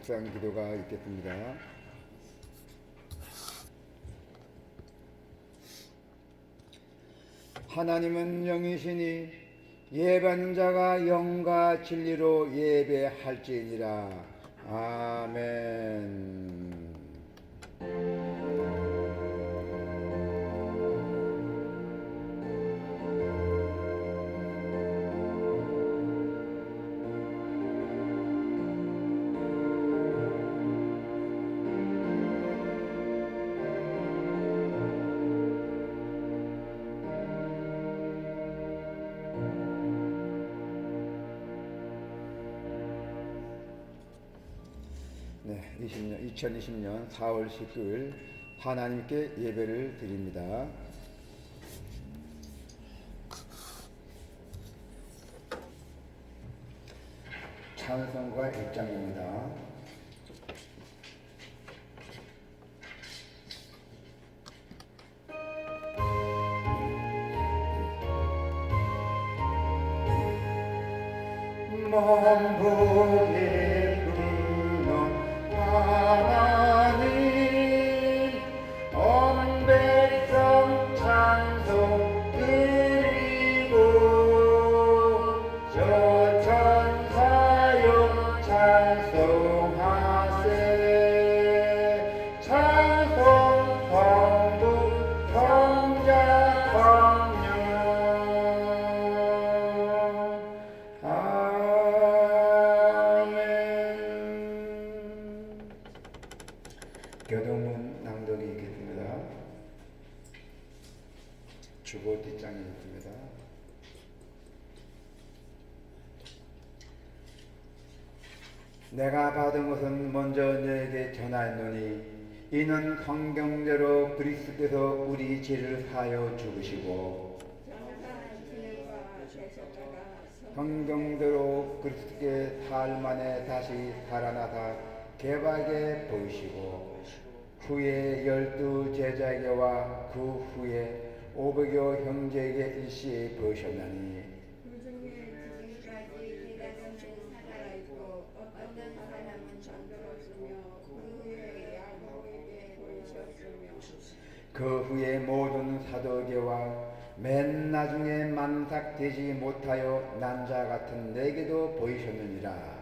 묵상 기도가 있겠습니다. 하나님은 영이시니 예반자가 영과 진리로 예배할지니라. 아멘. 네, 2020년 4월 19일 하나님께 예배를 드립니다. 찬송가 1장입니다. 만복의 하나님 온 백성 찬송 드리고 저 천사여 찬송하세 찬송 성부 성자 성령 교동문 낭독이 있겠습니다. 주보 뒷장이 있습니다. 내가 받은 것은 먼저 너에게 전하였노니 이는 성경대로 그리스도께서 우리 죄를 사하여 죽으시고 성경대로 그리스도께 사흘 만에 다시 살아나사 개박에 보이시고 후에 12 제자에게와 그 후에 500여 형제에게 일시에 보이셨나니 그 중에 지금까지 대다전은 살아있고 어떤 사람은 잠들었으며 그 후에 야고보에게 보이셨으며 그 후에 모든 사도에게와 맨 나중에 만삭되지 못하여 난 자 같은 내게도 보이셨느니라.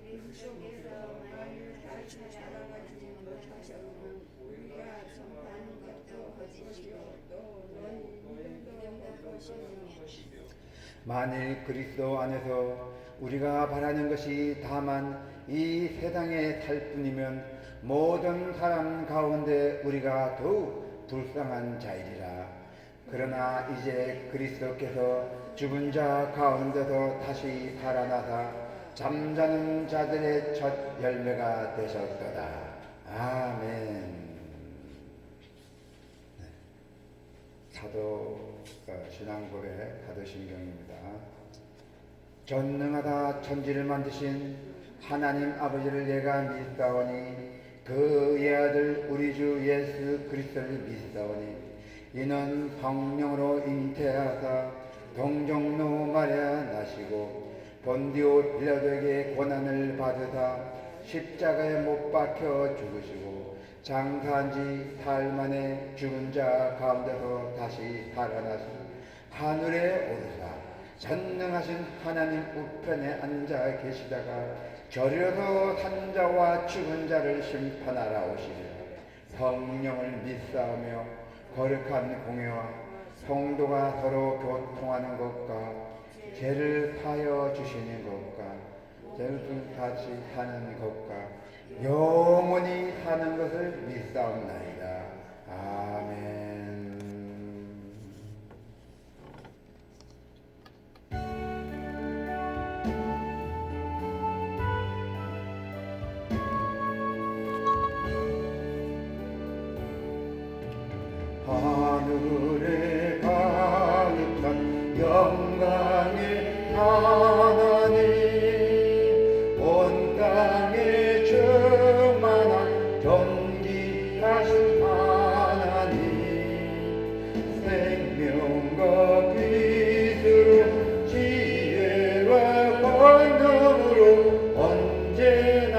그리스도께서 만일 다시 살아가지 못하셨으면 우리가 전파하는 것도 거짓이요 또 너희 믿음도 못 것이며 만일 그리스도 안에서 우리가 바라는 것이 다만 이 세상에 살 뿐이면 모든 사람 가운데 우리가 더욱 불쌍한 자이리라. 그러나 이제 그리스도께서 죽은 자 가운데서 다시 살아나사 잠자는 자들의 첫 열매가 되셨도다. 아멘. 사도 신앙고백 사도신경입니다. 전능하다 천지를 만드신 하나님 아버지를 내가 믿사오니 그 예아들 우리 주 예수 그리스도를 믿사오니 이는 성령으로 잉태하사 동정노 마리아 나시고 본디오 빌라도에게 고난을 받으사 십자가에 못 박혀 죽으시고 장사한 지 사흘 만에 죽은 자 가운데서 다시 살아나시 하늘에 오르사 전능하신 하나님 우편에 앉아 계시다가 저리로서 산 자와 죽은 자를 심판하러 오시리라. 성령을 믿사오며 거룩한 공예와 성도가 서로 교통하는 것과 죄를 사하여 주시는 것과 죄를 다시 사는 것과 영원히 사는 것을 믿사옵나이다. 아멘. 하늘에 가득한 영광의 하나님 온 땅에 충만한 존귀하신 하나님 생명과 빛으로 지혜와 권능으로 언제나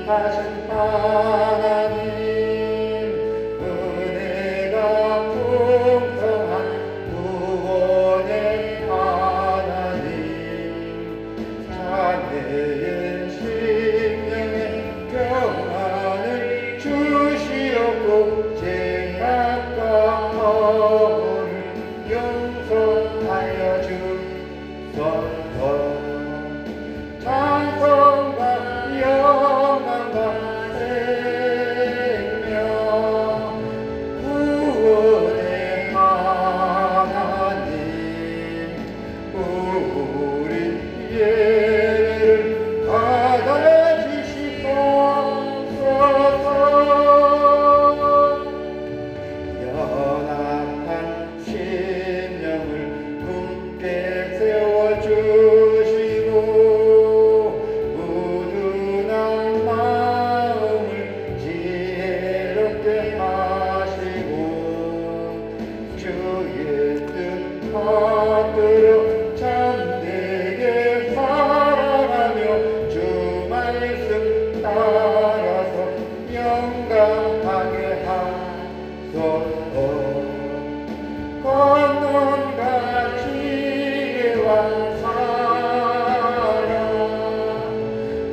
하신 하나님 은혜가 풍성한 구원의 하나님 자매의 심령에 평안을 주시옵고 죄악과 허물을 용서하여 주소서 찬송과 영광과 생명 구원의 하나님 우리 예배를 받아주시옵소서 연약한 심령을 굳게 세워주시고 우둔한 마음을 지혜롭게 하시고 주의 뜻 받들어 참되게 살아가며 주 말씀 따라서 영감하게 하소서 권능과 지혜와 사랑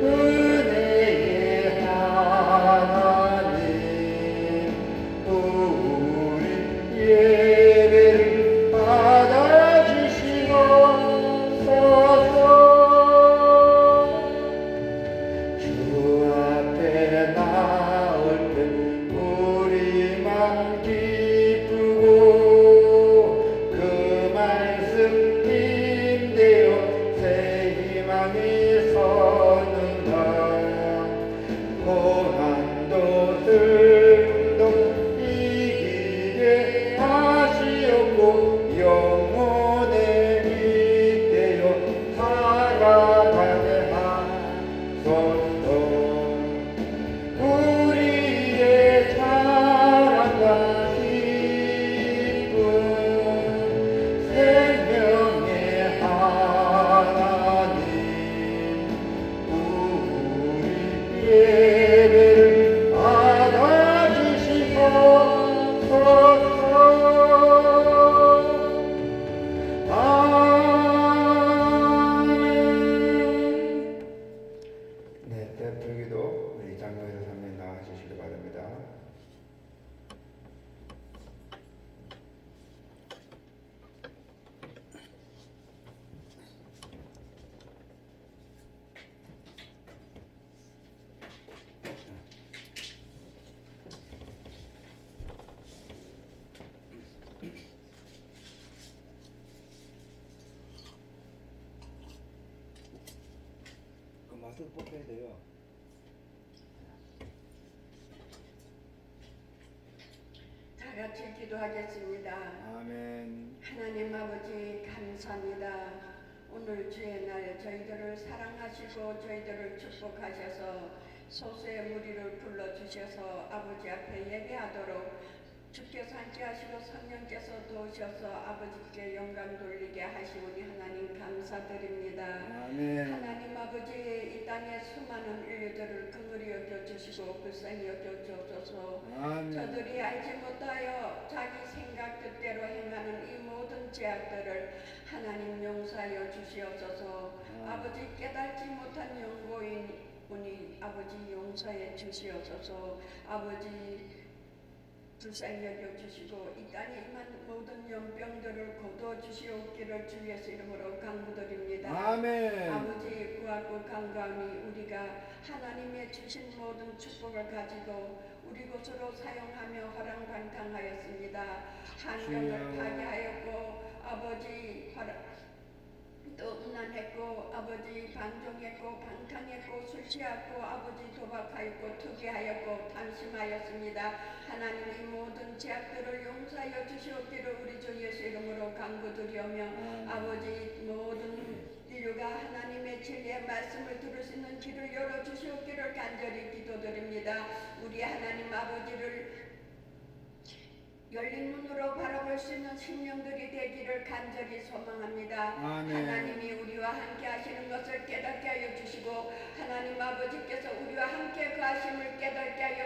은혜의 하나님 우리 예배를 받아주시옵소서 주 앞에 나올 때 우리만 기쁘고 그 말씀 힘대어 새 희망이 섰는가 고난도 슬픔도 이기게 하시옵고 영혼에 잇대어 살아가게 하소서 우리의 사랑과 기쁨 생명의 하나님 우리 예배를 받아주시옵소서 아멘. 네, 대표기도 우리 장로에서 선생님 나와주시기 바랍니다. 그 맛을 뽑아야 돼요. 다 같이 기도하겠습니다. 아멘. 하나님 아버지 감사합니다. 오늘 주의 날 저희들을 사랑하시고 저희들을 축복하셔서 소수의 무리를 불러주셔서 아버지 앞에 예배하도록 주께서 함께 하시고 성령께서 도우셔서 아버지께 영광 돌리게 하시오니 하나님 감사드립니다. 아멘. 하나님 아버지 이 땅의 수많은 인류들을 긍휼히 여겨주시고 불쌍히 여겨주옵소서. 아멘. 저들이 알지 못하여 자기 생각 뜻대로 행하는 이 모든 죄악들을 하나님 용서하여 주시옵소서. 아버지 깨달지 못한 영고인분이 아버지 용서해 주시옵소서. 아버지 불쌍히 여겨주시고 이 땅에 임한 모든 영병들을 거두어 주시옵기를 주 예수 이름으로 간구드립니다. 아멘. 아버지 구하고 간구하니 우리가 하나님의 주신 모든 축복을 가지고 우리 곳으로 사용하며 허랑방탕하였습니다. 환경을 파괴하였고 아버지 또 음란했고 아버지 방종했고 방탕했고 술 취했고 아버지 도박하였고 투기하였고 탐심하였습니다. 하나님 이 모든 죄악들을 용서하여 주시옵기를 우리 주 예수 이름으로 간구드리오며 아버지 모든 인류가 하나님의 진리의 말씀을 들을 수 있는 길을 열어주시옵기를 간절히 기도드립니다. 우리 하나님 아버지를 열린 눈으로 바라볼 수 있는 심령들이 되기를 간절히 소망합니다. 아멘. 하나님이 우리와 함께 하시는 것을 깨닫게 하여 주시고 하나님 아버지께서 우리와 함께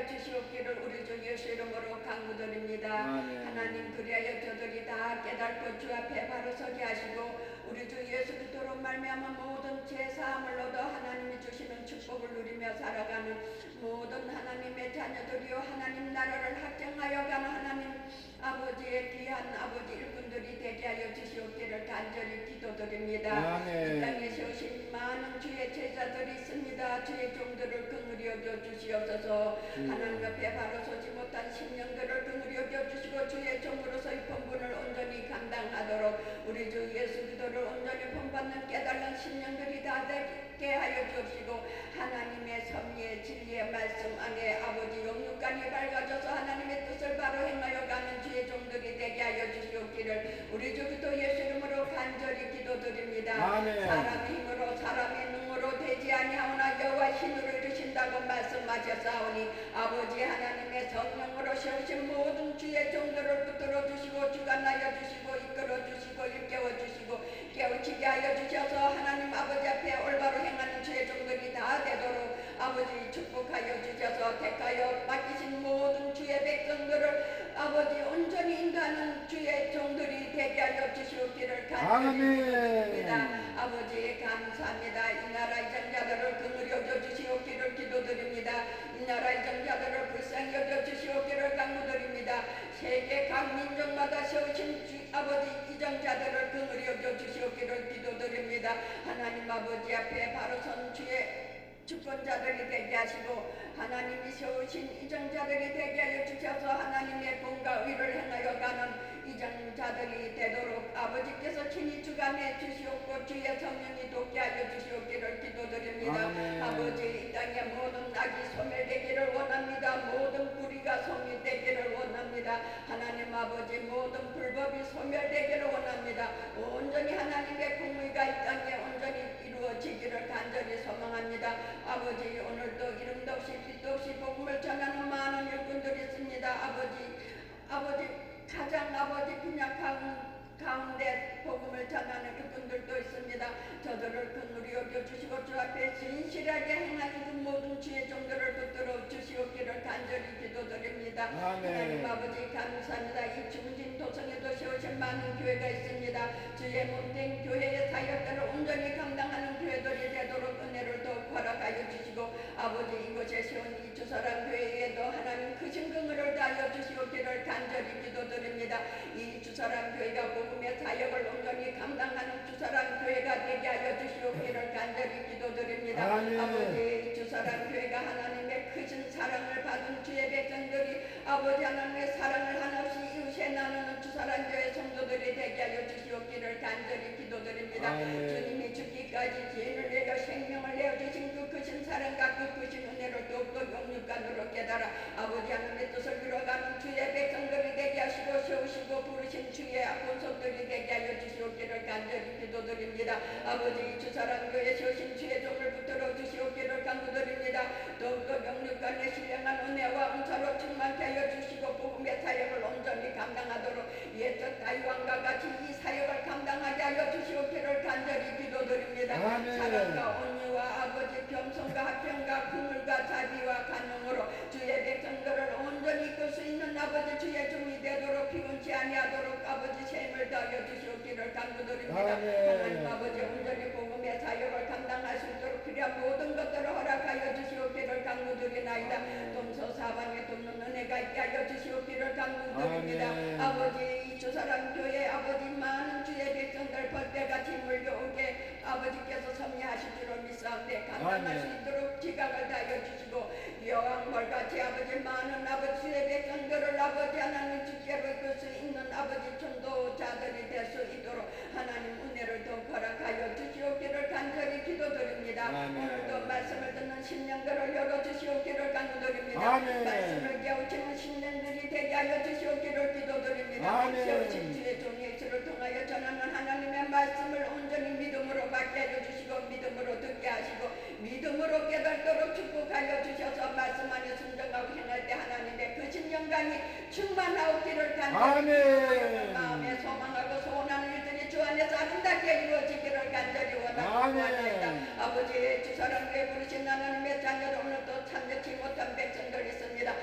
하여 주시옵기를 우리 주 예수 이름으로 간구드립니다. 아멘. 하나님 그리하여 저들이 다 깨닫고 주 앞에 바로 서게 하시고 우리 주 예수 그리스도로 말미암아 모든 죄 사함을 얻어 하나님이 주시는 축복을 누리며 살아가는 모든 하나님의 자녀들이요 하나님 나라를 확정하여 가는 하나님 아버지의 귀한 아버지 일꾼들이 되게 하여 주시옵기를 간절히 기도드립니다. 아멘. 이 땅에 세우신 많은 주의 제자들이 있습니다. 주의 종들을 긍휼히 여겨 주시옵소서. 하나님 앞에 바로 서지 못한 심령들을 긍휼히 여겨 주시고 주의 종으로서의 본분을 온전히 감당하도록 우리 주 예수 그리스도를 온전히 본받는 깨달은 심령들이 다 되게 하여 주옵시고 하나님의 섭리의 진리의 말씀 안에 아버지 영육간이 밝아져서 하나님의 뜻을 바로 행하여 가는 주의 종들이 되게 하여 주시옵기를 우리 주 그리스도 예수 이름으로 간절히 기도드립니다. 아멘. 사람의 힘으로 사람의 능으로 되지 아니하오나 여호와 힘으로 이루신다고 말씀하셨사오니 아버지 하나님의 성령으로 세우신 모든 주의 종들을 붙들어 주시고 주관하여 주시고 이끌어 주시고 일깨워 주시고 깨우치게 하여 주셔서 하나님 아버지 앞에 올바로 행하는 주의 종들이 다 되도록 아버지 축복하여 주셔서 택하여 맡기신 모든 주의 백성들을 아버지 온전히 인도하는 주의 종들이 되게 하여 주시옵기를 간절히 기도드립니다. 아버지 감사합니다. 이 나라 이정자들을 긍휼히 여겨 주시옵기를 기도드립니다. 이 나라 이정자들을 불쌍히 여겨 주시옵기를 간구드립니다. 세계 각 민족마다 세우신 아버지 이정자들을 긍휼히 여겨 주시옵기를 기도드립니다. 하나님 아버지 앞에 바로 선 주의 주권자들이 되게 하시고 하나님이 세우신 이정자들이 되게 하여 주셔서 하나님의 공과 의를 행하여 가는 이정자들이 되도록 아버지께서 친히 주관해 주시옵고 주의 성령이 돕게 하여 주시옵기를 기도드립니다. 아멘. 아버지 이 땅의 모든 악이 소멸되기를 원합니다. 모든 불의가 소멸되기를 원합니다. 하나님 아버지 모든 불법이 소멸되기를 원합니다. 온전히 하나님의 공의가 이 땅에 온전히 이루어지기를 간절히 소망합니다. 아버지 오늘도 이름도 없이 빛도 없이 복음을 전하는 많은 일꾼들이 있습니다. 아버지 가장 아버지 빈약한 가운데 복음을 전하는 일꾼들도 있습니다. 저들을 긍휼히 여겨주시고 주 앞에 진실하게 행하는 그 모든 주의 종들을 붙들어 주시옵기를 간절히 기도드립니다. 아멘. 하나님 아버지 감사합니다. 이 중진 도성에도 세우신 많은 교회가 있습니다. 주의 몸된 교회의 사역들을 온전히 감당하는 교회들이 되도록 은혜를 더욱 허락하여 주시고 아버지 이곳에 세운 이 주사랑 교회에도 하나님 크신 긍휼을 다하여 주시옵기를 간절히 기도드립니다. 이 주사랑 교회가 복음의 사역을 온전히 감당하는 주사랑 교회가 되게 하여 주시옵기를 간절히 기도드립니다. 아멘. 아버지 주사랑 교회가 하나님의 크신 사랑을 받은 주의 백성들이 아버지 하나님의 사랑을 한없이 이웃에 나누는 주사랑 교회 성도들이 되게 하여 주시옵기를 간절히 기도드립니다. 아멘. 주님이 죽기까지 죄인을 내려 생명을 내어주신 그 크신 사랑과 그 크신 은혜를 더욱더 영육간으로 깨달아 아버지 하나님의 뜻을 이뤄가는 주의 백성들이 되게 하시고 세우시고 부르신 주의 본속들이 되게 하여 주시옵기를 간절히 기도드립니다. 아버지 주사랑 교회 세우신 주의 종을 붙들어 주시옵기를 간구드립니다. 더욱더 영육간에 신령한 은혜와 은사로 충만케 하여 주시고 복음의 사역을 온전히 감당하도록 옛적 다윗왕과 같이 이 사역을 감당하게 하여 주시옵기를 간절히 기도드립니다. 아멘. 사랑과 온유와 아버지 겸손과 합평과 긍휼과 자비와 간용으로 주의 백성들을 온전히 이끌 수 있는 아버지 주의 종이 되도록 피곤치 아니하도록 아버지 셈을 다하여 주시옵기를 간구드립니다. 아멘. 하나님 아버지 온전히 복음의 사역을 감당할 수 있도록 필요한 모든 것들을 허락하여 주시옵기를 간구드리나이다. 동서사방에 돕는 은혜가 있게 하여 주시옵기를 간구드립니다. 아멘. 아버지 이 주사랑 교회 아버지 많은 주의 백성들 벌떼같이 몰려오게 아버지께서 섭리하실 줄을 믿사옵네. 감당할 수 아멘. 있도록 지각을 다하여 주시고 여왕벌같이 아버지 많은 아버지의 백성들을 아버지 하나님 주께로 이끌 수 있는 아버지 전도자들이 될 수 있도록 하나님 은혜를 더 허락하여 주시옵기를 간절히 기도드립니다. 아멘. 오늘도 말씀을 듣는 심령들을 열어주시옵기를 간구드립니다. 아멘. 말씀을 깨우치는 심령들이 되게 하여 주시옵기를 기도드립니다. 아멘. 세우신 주의 종 예수를 통하여 전하는 하나님의 말씀을 온전히 믿음으로 받게 하여 주시고 믿음으로 듣게 하시고 믿음으로 깨닫도록 축복하여 주셔서 말씀 안에 순종하고 행할 때 하나님의 크신 영광이 충만하옵기를 간절히 아멘. 마음에 소망하고 소원하는 일들이 주 안에서 아름답게 이루어지기를 간절히 원하고 아멘. 원합니다. 아버지 주사랑교회 부르신 하나님의 자녀들 오늘도 참여치 못한 백성들 있습니다.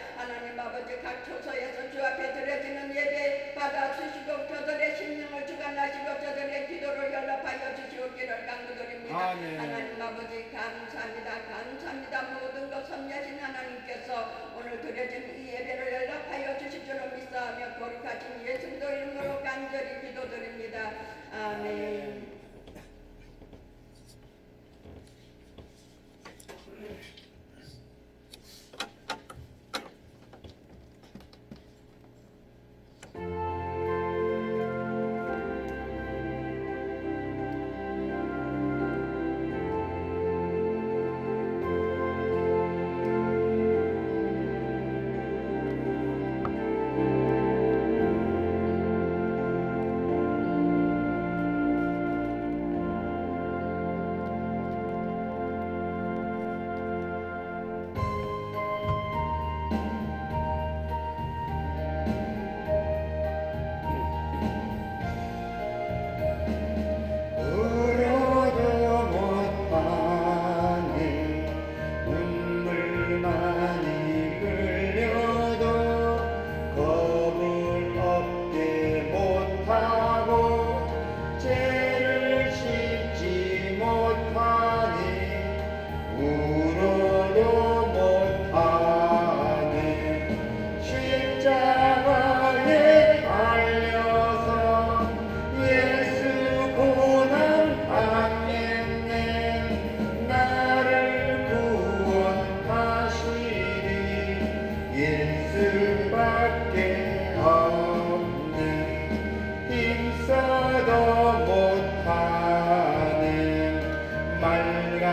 아버지 감사합니다. 감사합니다. 모든 것 섭리하신 하나님께서 오늘 드려진 이 예배를 연락하여 주실 줄을 믿사하며 거룩하신 예수도 이름으로 간절히 기도드립니다. 아멘. 울어도 못하네 눈물만이 흘려도 겁을 없게 못하고 죄를 씻지 못하네 울어도 못하네 십자가에 달려서 예수 고난 당했네 나를 구원하시리 예수밖에 없네 힘써도 못하네 맑아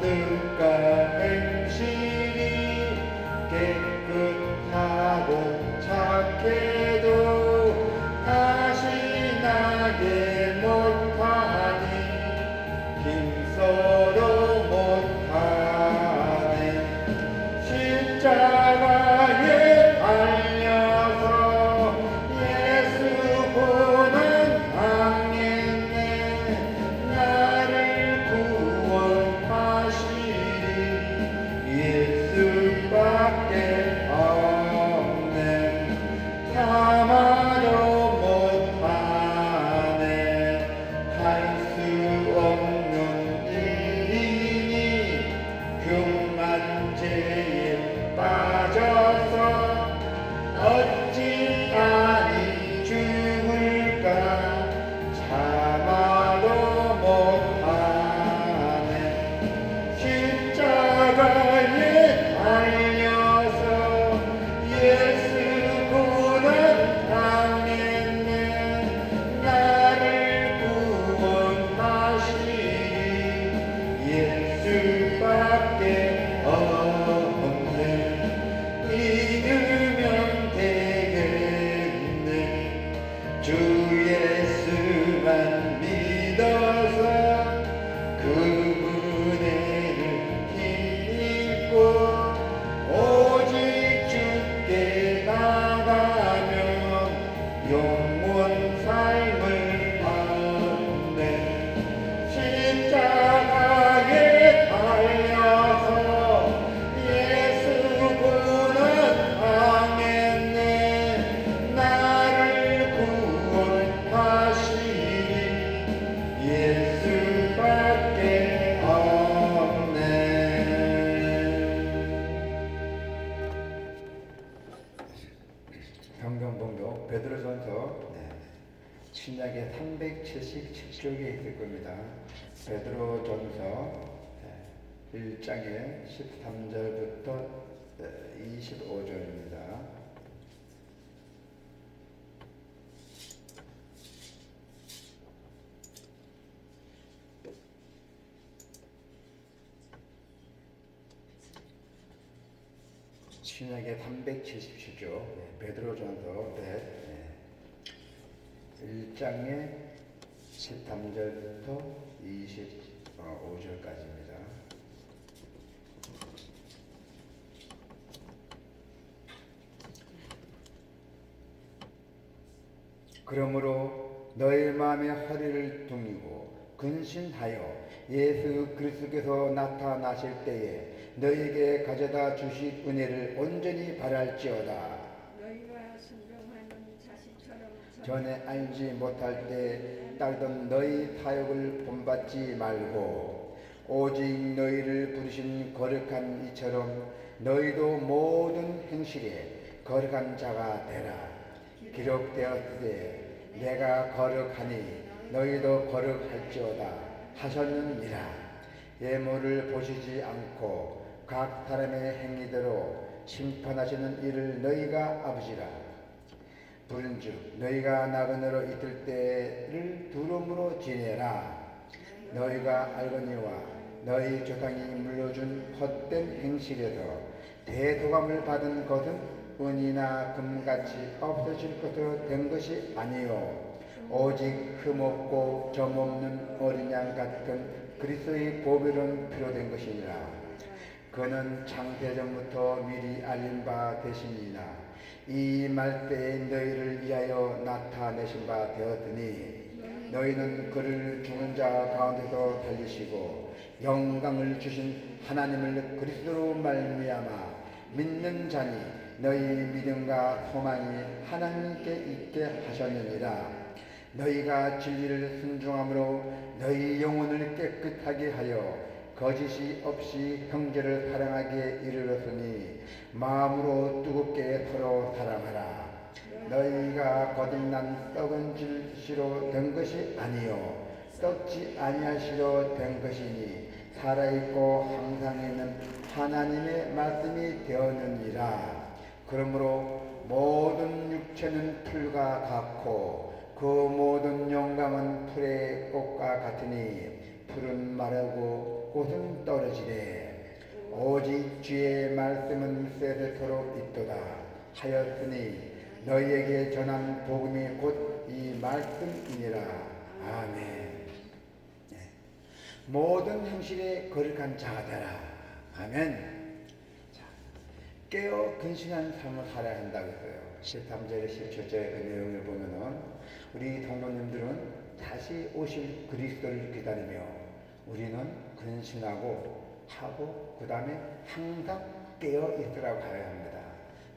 뜰까 행실이 깨끗하고 착해도 다시 나게 못하니 힘써도 못하네 십자가에 달려서 예수 고난 당했네 나를 구원하시리 예수밖에 없네 참아도 못하네 할 수 없는 일이니 교만 죄에 빠져서 어찌 아니 죽을까 참아도 못하네 십자가에 달려서 예수 고난 당했네 나를 구원하시리 예수밖에 없네 믿으면 되겠네 주 예수만 믿어서 그 은혜를 힘입고 오직 주께 나가면 영원 삶을 얻네 십자가에 달려서 예수 고난 당했네 나를 구원하시리 예수밖에 없네 성경봉독 베드로전서 신약의 377쪽에 있을 겁니다. 베드로전서 1장의 13절부터 25절입니다. 신약의 377조 베드로전서 1장의 13절부터 25절까지입니다. 그러므로 너희 마음의 허리를 둥이고 근신하여 예수 그리스도께서 나타나실 때에 너희에게 가져다 주실 은혜를 온전히 바랄지어다. 너희가 순종하는 자식처럼 전에 알지 못할 때 따르던 너희 타협을 본받지 말고 오직 너희를 부르신 거룩한 이처럼 너희도 모든 행실에 거룩한 자가 되라. 기록되었으되 내가 거룩하니 너희도 거룩할지어다 하셨느니라. 예물을 보시지 않고 각 사람의 행위대로 심판하시는 이를 너희가 아버지라. 부른즉 너희가 나그네로 있을 때를 두름으로 지내라. 너희가 알거니와 너희 조상이 물려준 헛된 행실에서 대도감을 받은 것은 은이나 금같이 없어질 것으로 된 것이 아니요 오직 흠없고 점없는 어린 양 같은 그리스도의 보배로운 피로 된 것이니라. 그는 창세전부터 미리 알린 바 되시니라. 이 말때에 너희를 위하여 나타내신 바 되었으니 너희는 그를 죽은 자 가운데서 살리시고 영광을 주신 하나님을 그리스도로 말미암아 믿는 자니 너희 믿음과 소망이 하나님께 있게 하셨느니라. 너희가 진리를 순종함으로 너희 영혼을 깨끗하게 하여 거짓이 없이 형제를 사랑하기에 이르렀으니 마음으로 뜨겁게 서로 사랑하라. 너희가 거듭난 썩은 질시로 된 것이 아니요 썩지 아니할 시로 된 것이니 살아있고 항상 있는 하나님의 말씀이 되었느니라. 그러므로 모든 육체는 풀과 같고 그 모든 영광은 풀의 꽃과 같으니 풀은 마르고 꽃은 떨어지되 오직 주의 말씀은 세세토록 있도다 하였으니 너희에게 전한 복음이 곧 이 말씀이니라. 아멘. 네. 모든 행실에 거룩한 자가 되라. 아멘. 자, 깨어 근신한 삶을 살아야 한다고 했어요. 13절에 17절의 그 내용을 보면은 우리 성도님들은 다시 오실 그리스도를 기다리며 우리는 근신하고 하고 그 다음에 항상 깨어 있으라고 가야 합니다.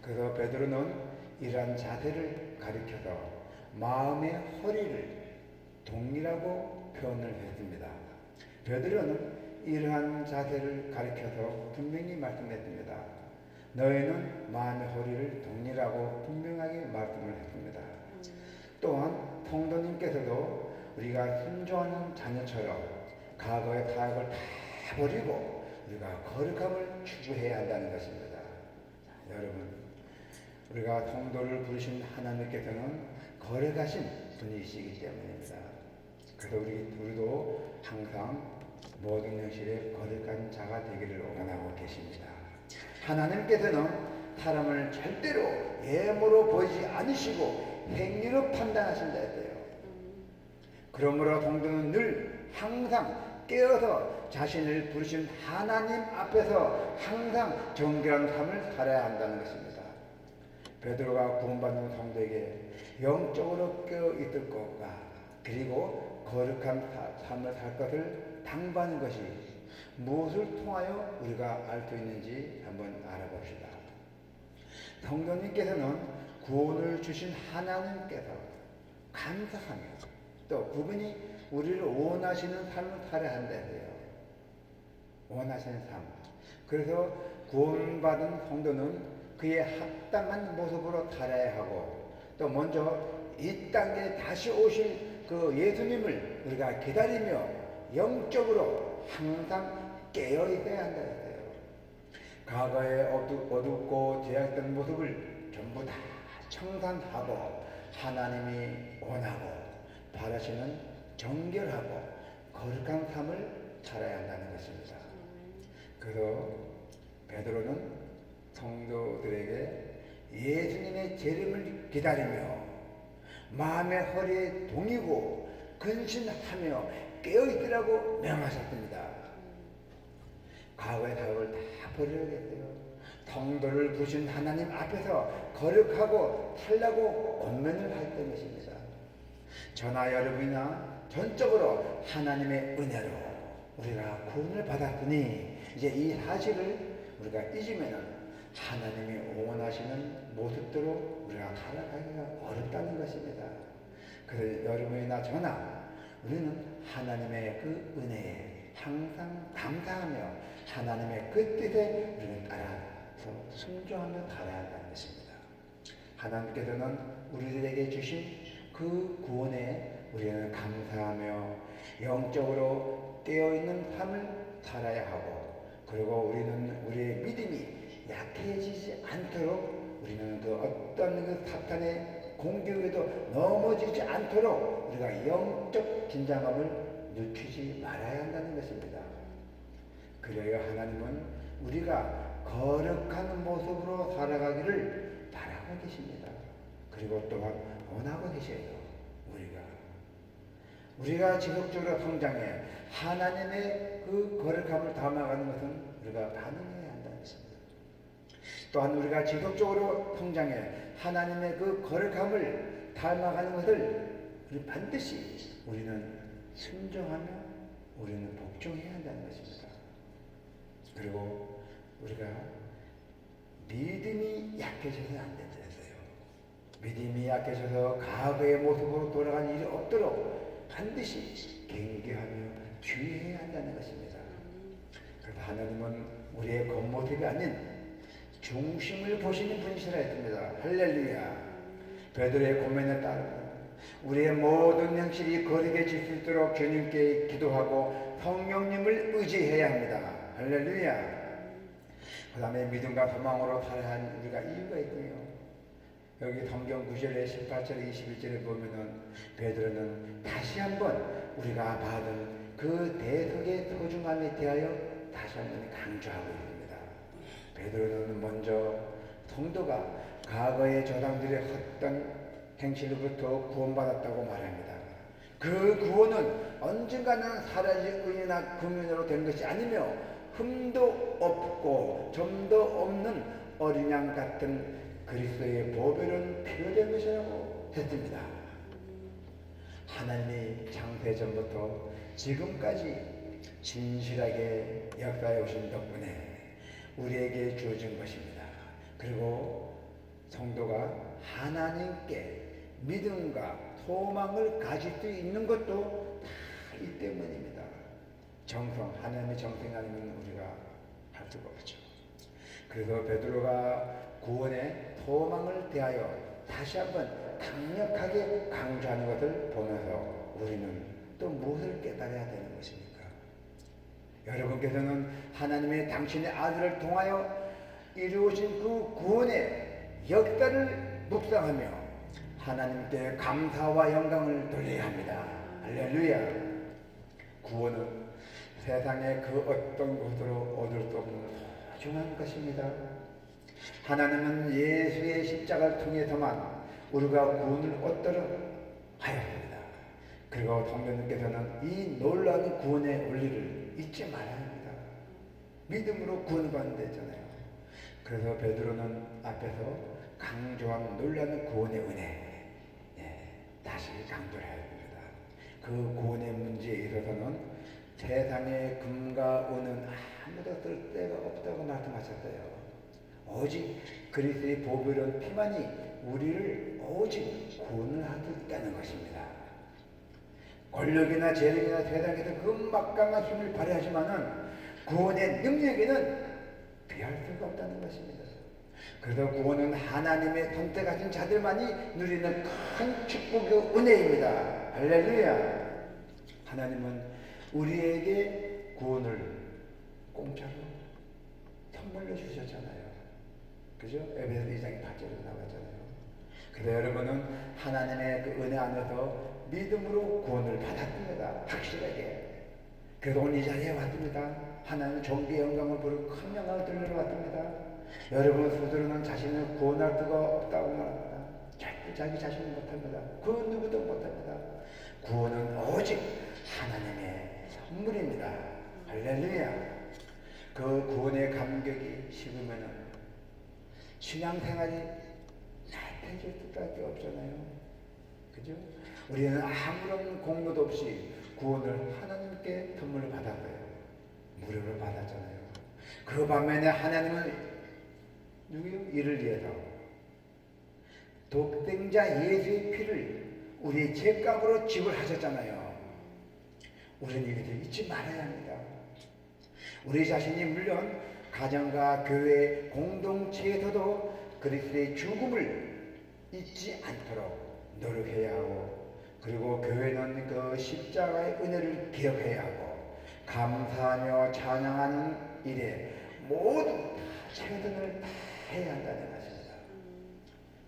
그래서 베드로는 이러한 자세를 가리켜서 마음의 허리를 동이라고 표현을 했습니다. 베드로는 이러한 자세를 가리켜서 분명히 말씀했습니다. 너희는 마음의 허리를 동이라고 분명하게 말씀을 했습니다. 또한 성도님께서도 우리가 순종하는 자녀처럼 과거의 타락을 다 버리고 우리가 거룩함을 추구해야 한다는 것입니다. 자, 여러분, 우리가 성도를 부르신 하나님께서는 거룩하신 분이시기 때문입니다. 그래서 우리도 항상 모든 형실에 거룩한 자가 되기를 원하고 계십니다. 하나님께서는 사람을 절대로 외모로 보이지 않으시고 행위로 판단하신다 했어요. 그러므로 성도는 늘 항상 깨어서 자신을 부르신 하나님 앞에서 항상 정결한 삶을 살아야 한다는 것입니다. 베드로가 구원받는 성도에게 영적으로 깨어 있을 것과 그리고 거룩한 삶을 살 것을 당부하는 것이 무엇을 통하여 우리가 알 수 있는지 한번 알아봅시다. 성도님께서는 구원을 주신 하나님께서 감사하며 또 그분이 우리를 원하시는 삶을 살아야 한다고요. 원하시는 삶. 그래서 구원받은 성도는 그의 합당한 모습으로 살아야 하고 또 먼저 이 땅에 다시 오실 그 예수님을 우리가 기다리며 영적으로 항상 깨어 있어야 한다 했어요. 과거에 어둡고 죄악된 모습을 전부 다 청산하고 하나님이 원하고 바라시는 정결하고 거룩한 삶을 살아야 한다는 것입니다. 그래서 베드로는 성도들에게 예수님의 재림을 기다리며 마음의 허리에 동이고 근신하며 깨어있으라고 명하셨습니다. 과거의 타락을 다 버려야겠어요. 성도를 부르신 하나님 앞에서 거룩하고 살라고 권면을 할 것입니다. 저나 여러분이나 전적으로 하나님의 은혜로 우리가 구원을 받았으니 이제 이 사실을 우리가 잊으면 하나님이 원하시는 모습대로 우리가 살아가기가 어렵다는 것입니다. 그래서 여러분이나 저나 우리는 하나님의 그 은혜에 항상 감사하며 하나님의 그 뜻에 우리는 따라서 순종하며 살아야 한다는 것입니다. 하나님께서는 우리들에게 주신 그 구원에 우리는 감사하며 영적으로 깨어있는 삶을 살아야 하고, 그리고 우리는 우리의 믿음이 약해지지 않도록 우리는 그 어떤 그 사탄의 공격에도 넘어지지 않도록 우리가 영적 긴장감을 늦추지 말아야 한다는 것입니다. 그래야 하나님은 우리가 거룩한 모습으로 살아가기를 바라고 계십니다. 그리고 또한 원하고 계셔요. 우리가 지속적으로 성장해 하나님의 그 거룩함을 담아가는 것은 우리가 반응해야 한다는 것입니다. 또한 우리가 지속적으로 성장해 하나님의 그 거룩함을 닮아가는 것을 우리 반드시 우리는 순종하며 우리는 복종해야 한다는 것입니다. 그리고 우리가 믿음이 약해져서는 안 된다 했어요. 믿음이 약해져서 과거의 모습으로 돌아가는 일이 없도록 반드시 경계하며 주의해야 한다는 것입니다. 그래서 하나님은 우리의 겉모습이 아닌 중심을 보시는 분이시라 했습니다. 할렐루야. 베드로의 고면에 따르면 우리의 모든 행실이 거룩해질 수 있도록 주님께 기도하고 성령님을 의지해야 합니다. 할렐루야. 그 다음에 믿음과 소망으로 살아야 하는 우리가 이유가 있고요. 여기 성경 9절에 18절에 21절에 보면은 베드로는 다시 한번 우리가 받은 그 대속의 소중함에 대하여 다시 한번 강조하고 있습니다. 베드로는 먼저 성도가 과거의 조상들의 헛된 행실로부터 구원받았다고 말합니다. 그 구원은 언젠가는 사라질 은이나 금연으로 된 것이 아니며 흠도 없고 점도 없는 어린 양 같은 그리스도의 보배로운 피로 된 것이라고 했습니다. 하나님이 창세전부터 지금까지 진실하게 역사해 오신 덕분에 우리에게 주어진 것입니다. 그리고 성도가 하나님께 믿음과 소망을 가질 수 있는 것도 다 이 때문입니다. 정성, 하나님의 정성이 아니면 우리가 할 수가 없죠. 그래서 베드로가 구원의 소망을 대하여 다시 한번 강력하게 강조하는 것을 보면서 우리는 또 무엇을 깨달아야 되는 것입니까? 여러분께서는 하나님의 당신의 아들을 통하여 이루어진 그 구원의 역사를 묵상하며 하나님께 감사와 영광을 돌려야 합니다. 할렐루야. 구원은 세상의 그 어떤 것으로 얻을 수 없는 소중한 것입니다. 하나님은 예수의 십자가를 통해서만 우리가 구원을 얻도록 하였습니다. 그리고 성도님께서는 이 놀라운 구원의 원리를 잊지 말아야 합니다. 믿음으로 구원을 받는 데 있잖아요. 그래서 베드로는 앞에서 강조한 놀라운 구원의 은혜, 다시 강조를 해야 됩니다. 그 구원의 문제에 있어서는 세상의 금과 은은 아무도 쓸 데가 없다고 말씀하셨어요. 오직 그리스도의 보배로운 피만이 우리를 오직 구원을 할 수 있다는 것입니다. 권력이나 재력이나 세상에서 그 막강한 힘을 발휘하지만은 구원의 능력에는 비할 수가 없다는 것입니다. 그래서 구원은 하나님의 선택하신 자들만이 누리는 큰 축복의 은혜입니다. 할렐루야. 하나님은 우리에게 구원을 공짜로 선물로 주셨잖아요. 그죠? 에베소 2장의 8절에서 나왔잖아요. 그래서 여러분은 하나님의 그 은혜 안에서 믿음으로 구원을 받았습니다. 확실하게. 그래서 오늘 이 자리에 왔습니다. 하나님의 존귀의 영광을 부르고 큰 영광을 들으러 왔습니다. 여러분 스스로는 자신을 구원할 수가 없다고 말합니다. 절대 자기 자신은 못합니다. 그 누구도 못합니다. 구원은 오직 하나님의 선물입니다. 할렐루야. 그 구원의 감격이 식으면은 신앙생활이 나태해질 수밖에 없잖아요. 그죠? 우리는 아무런 공로도 없이 구원을 하나님께 선물을 받았어요. 무료로 받았잖아요. 그 반면에 하나님은 누구요? 이를 위해서 독생자 예수의 피를 우리의 죄값으로 지불하셨잖아요. 우리는 이것을 잊지 말아야 합니다. 우리 자신이 물론 가정과 교회 공동체에서도 그리스도의 죽음을 잊지 않도록 노력해야 하고, 그리고 교회는 그 십자가의 은혜를 기억해야 하고, 감사하며 찬양하는 일에 모두 최선을 다해야 한다는 것입니다.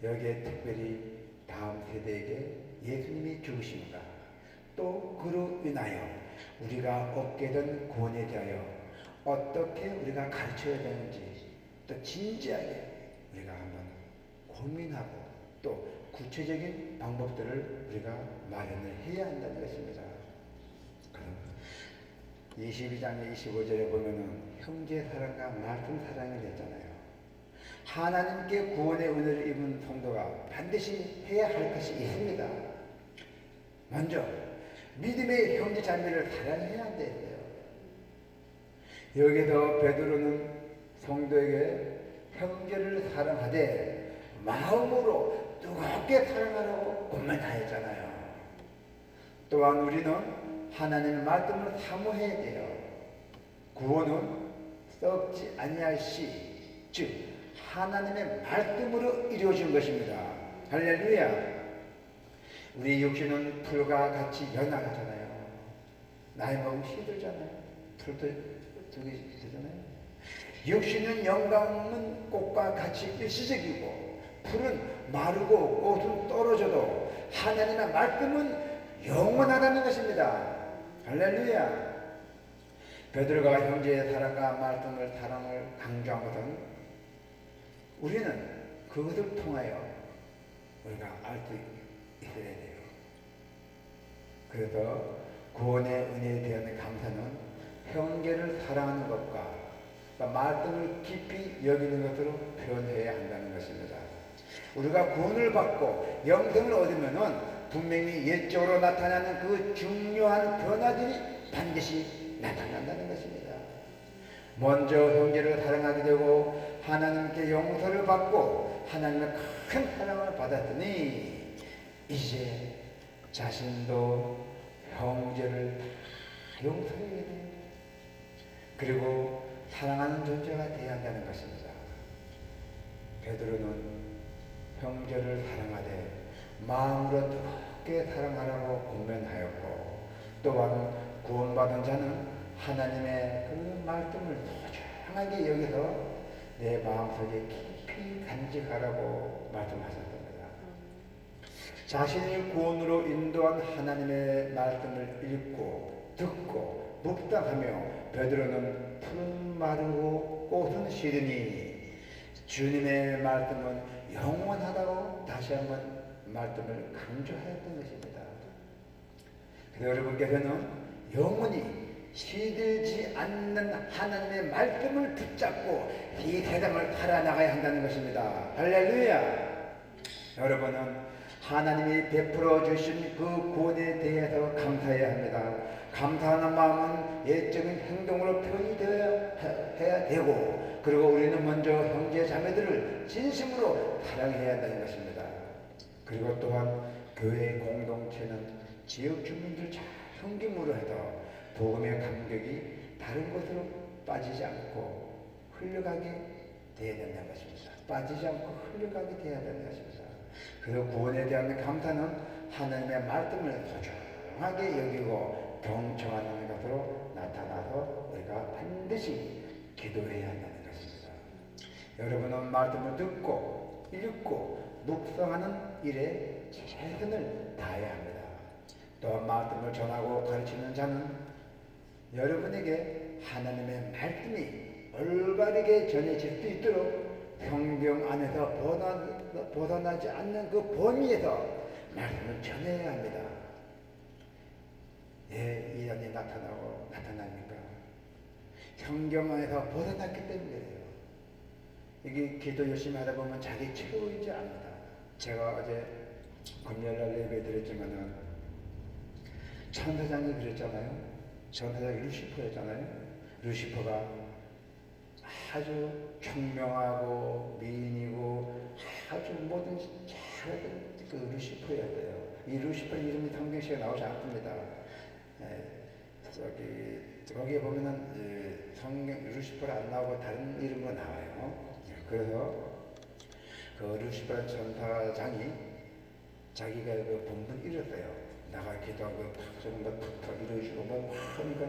여기에 특별히 다음 세대에게 예수님이 죽으심과 또 그로 인하여 우리가 얻게 된 구원에 대하여 어떻게 우리가 가르쳐야 되는지 또 진지하게 우리가 한번 고민하고 또 구체적인 방법들을 우리가 마련을 해야 한다는 것입니다. 그럼 22장의 25절에 보면은 형제 사랑과 말씀 사랑이 됐잖아요. 하나님께 구원의 은혜를 입은 성도가 반드시 해야 할 것이 있습니다. 먼저 믿음의 형제 자매를 사랑해야 한대요. 여기서 베드로는 성도에게 형제를 사랑하되 마음으로 뜨겁게 사랑하라고 권면하였잖아요. 또한 우리는 하나님의 말씀을 사모해야 돼요. 구원은 썩지 아니할 씨, 즉 하나님의 말씀으로 이루어진 것입니다. 할렐루야. 우리 육신은 풀과 같이 연약하잖아요. 나이 먹으면 시들잖아요. 풀도 두개 되잖아요. 육신은 영감은 꽃과 같이 일시적이고 풀은 마르고 꽃은 떨어져도 하나님의 말씀은 영원하다는 것입니다. 할렐루야. 베드로가 형제의 사랑과 말씀을 사랑을 강조한 것은 우리는 그것을 통하여 우리가 알 수 있어야 돼요. 그래서 구원의 은혜에 대한 감사는 형제를 사랑하는 것과 말씀을 깊이 여기는 것으로 표현해야 한다는 것입니다. 우리가 구원을 받고 영생을 얻으면은 분명히 옛적으로 나타나는 그 중요한 변화들이 반드시 나타난다는 것입니다. 먼저 형제를 사랑하게 되고 하나님께 용서를 받고 하나님의 큰 사랑을 받았더니 이제 자신도 형제를 용서해야 돼요. 그리고 사랑하는 존재가 되어야 한다는 것입니다. 베드로는 형제를 사랑하되 마음으로 뜨겁게 사랑하라고 권면하였고, 또한 구원받은 자는 하나님의 그 말씀을 소중하게 여기서 내 마음속에 깊이 간직하라고 말씀하셨습니다. 자신을 구원으로 인도한 하나님의 말씀을 읽고 듣고 묵상하며 베드로는 풀은 마르고 꽃은 시드니 주님의 말씀은 영원하다고 다시 한번 말씀을 강조하였던 것입니다. 그래서 여러분께서는 영원히 시들지 않는 하나님의 말씀을 붙잡고 이 세상을 살아나가야 한다는 것입니다. 할렐루야. 여러분은 하나님이 베풀어 주신 그 구원에 대해서 감사해야 합니다. 감사하는 마음은 예적인 행동으로 표현되어야 되고, 그리고 우리는 먼저 형제 자매들을 진심으로 사랑해야 한다는 것입니다. 그리고 또한 교회 공동체는 지역 주민들 잘 섬김으로 해서 복음의 감격이 다른 곳으로 빠지지 않고 흘러가게 되어야 된다는 것입니다. 빠지지 않고 흘러가게 되어야 된다는 것입니다. 그래서 구원에 대한 감사는 하나님의 말씀을 소중하게 여기고 경청하는 것으로 나타나서 우리가 반드시 기도해야 한다는 것입니다. 여러분은 말씀을 듣고 읽고 묵상하는 일에 최선을 다해야 합니다. 또한 말씀을 전하고 가르치는 자는 여러분에게 하나님의 말씀이 올바르게 전해질 수 있도록 성경 안에서 벗어나지 않는 그 범위에서 말씀을 전해야 합니다. 예, 이 점이 나타납니까? 성경 안에서 벗어났기 때문이에요. 이게 기도 열심히 하다 보면 자기 채우지 않는다. 제가 어제 금요일날 예배 드렸지만은 천사장이 그랬잖아요. 천사장이 루시퍼였잖아요. 루시퍼가 아주 총명하고 미인이고 아주 뭐든지 잘하던 그 루시퍼였어요. 이 루시퍼 이름이 성경시에 나오지 않습니다. 저기 거기에 보면은 성경 루시퍼가 안 나오고 다른 이름으로 나와요. 그래서 그 루시퍼 천사장이 자기가 그 본분 잃었어요. 나가 기도하고 저런 것부터 이루어지고 뭐 하니까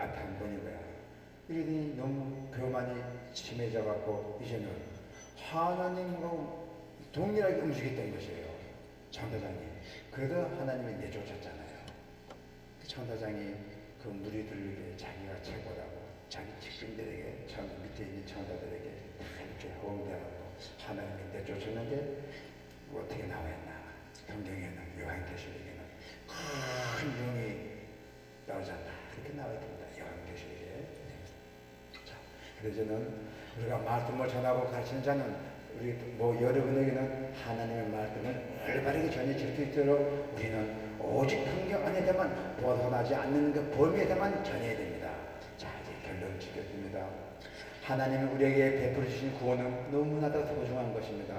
앞에 안 보는 거야. 이러더니 너무 교만이 심해져 갖고 이제는 하나님과 동일하게 움직였던 것이에요. 천사장이. 그래도 하나님이 내쫓았잖아요. 그 천사장이 그 무리들에게 자기가 최고라고 자기 직분들에게 밑에 있는 천사들에게 다 이렇게 호응되어갖고 하나님이 내쫓았는데 어떻게 나와있나. 성경에는 요한계시록에는 큰 용이 떨어졌다 그렇게 나와있습니다. 요한계시록에. 자, 그래서 저는 우리가 말씀을 전하고 가르치는 자는 우리 여러분에게는 하나님의 말씀을 올바르게 전해질 수 있도록 우리는 오직 성경 안에서만 벗어나지 않는 그 범위에서만 전해야 됩니다. 자, 이제 결론 짓겠습니다. 하나님이 우리에게 베풀어 주신 구원은 너무나도 소중한 것입니다.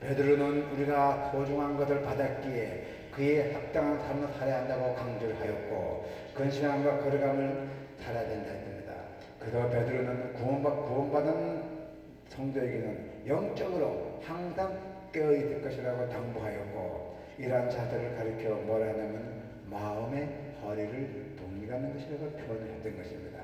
베드로는 우리가 소중한 것을 받았기에 그에 합당한 삶을 살아야 한다고 강조를 하였고 근신함과 거룩함을 살아야 된다 했습니다. 그래서 베드로는 구원받은 성도에게는 영적으로 항상 깨어있을 것이라고 당부하였고 이러한 자들을 가리켜 뭐라 하냐면 마음의 허리를 동일하는 것이라고 표현을 했던 것입니다.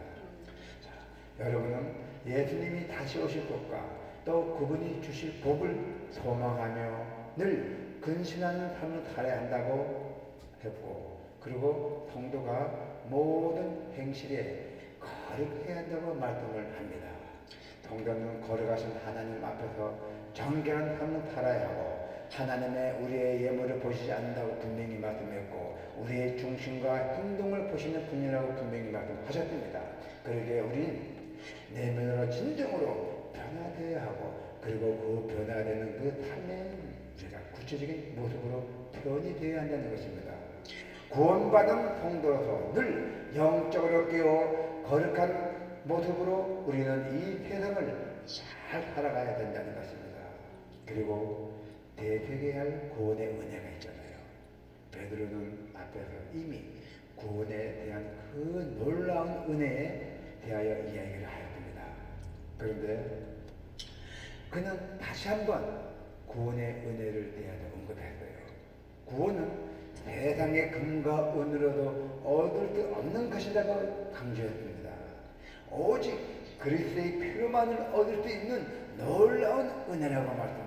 자, 여러분은 예수님이 다시 오실 것과 또 그분이 주실 복을 소망하며 늘 근신하는 삶을 살아야 한다고 했고 그리고 성도가 모든 행실에 거룩해야 한다고 말씀을 합니다. 성도는 거룩하신 하나님 앞에서 정결한 삶을 살아야 하고 하나님의 우리의 예물을 보시지 않는다고 분명히 말씀했고 우리의 중심과 행동을 보시는 분이라고 분명히 말씀하셨습니다. 그러기에 우리는 내면으로 진정으로 변화되어야 하고 그리고 그 변화되는 그 삶의 우리가 구체적인 모습으로 표현이 되어야 한다는 것입니다. 구원받은 성도로서 늘 영적으로 깨어 거룩한 모습으로 우리는 이 세상을 잘 살아가야 된다는 것입니다. 그리고 대표해야 할 구원의 은혜가 있잖아요. 베드로는 앞에서 이미 구원에 대한 그 놀라운 은혜에 대하여 이야기를 하였습니다. 그런데 그는 다시 한번 구원의 은혜를 대하여 언급했어요. 구원은 세상의 금과 은으로도 얻을 수 없는 것이라고 강조했습니다. 오직 그리스도의 피로만을 얻을 수 있는 놀라운 은혜라고 말씀했어요.